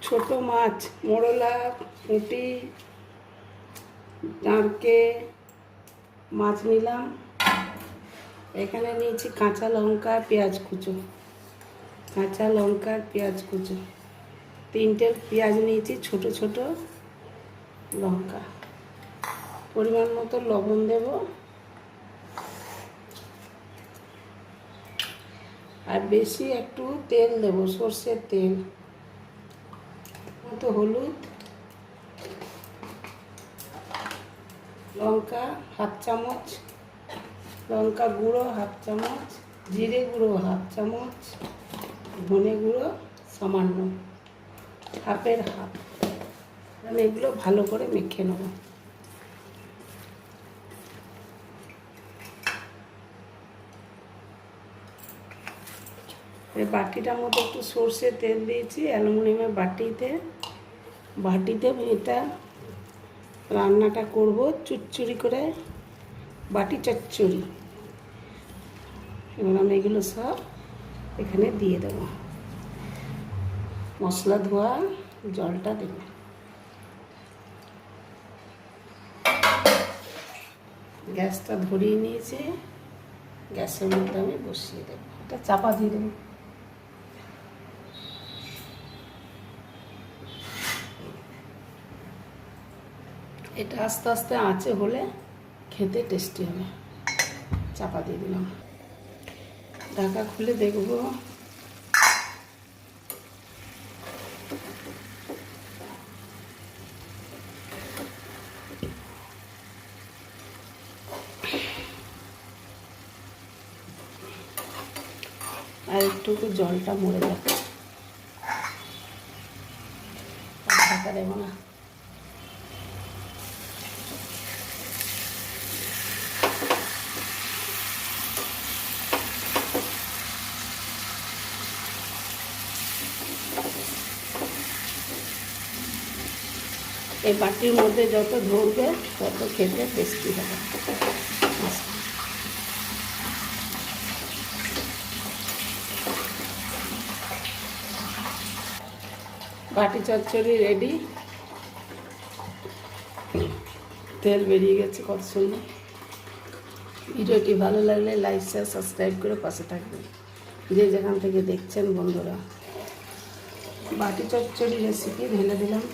ছোট মাছ মোরলা, পুঁটি, ডাঁড়কে মাছ নিলাম। এখানে নিয়েছি কাঁচা লঙ্কা, পেঁয়াজ কুচো, কাঁচা লঙ্কা পেঁয়াজ কুচো, 3টে পেঁয়াজ নিয়েছি, ছোট ছোট লঙ্কা, পরিমাণ মতো লবণ দেব, আর বেশি একটু তেল দেব, সর্ষের তেল মতো, হলুদ, লঙ্কা হাফ চামচ, লঙ্কা গুঁড়ো হাফ চামচ, জিরে গুঁড়ো হাফ চামচ, ধনে গুঁড়ো সামান্য, হাফের হাফ। আমি এগুলো ভালো করে মেখে নেব। এই বাটিটার মধ্যে একটু সর্ষের তেল দিয়েছি, অ্যালুমিনিয়ামের বাটিতে এটা রান্নাটা করব চচ্চড়ি করে, বাটি চচ্চড়ি। এবার আমি এগুলো সব এখানে দিয়ে দেব, মশলা ধোয়া জলটা দেব। গ্যাসটা ধরিয়ে নিয়েছি, গ্যাসের মধ্যে আমি বসিয়ে দেব, এটা চাপা দিয়ে দেব। এটা আস্তে আস্তে আঁচে হলে খেতে টেস্টি হবে। চাপা দিয়ে দিলাম, ঢাকা খুলে দেখব। আর একটু জলটা মরে যাবে, ঢাকা দেবো না। এই বাটির মধ্যে যত ধরবে তত খেতে টেস্টি হবে। বাটি চচ্চড়ি রেডি। তেল বেরিয়ে গেছে কত সুন্দর। ভিডিওটি ভালো লাগলে লাইক শেয়ার সাবস্ক্রাইব করে পাশে থাকবেন, যে যেখান থেকে দেখছেন বন্ধুরা। বাটি চচ্চড়ি রেসিপি ঢেলে দিলাম।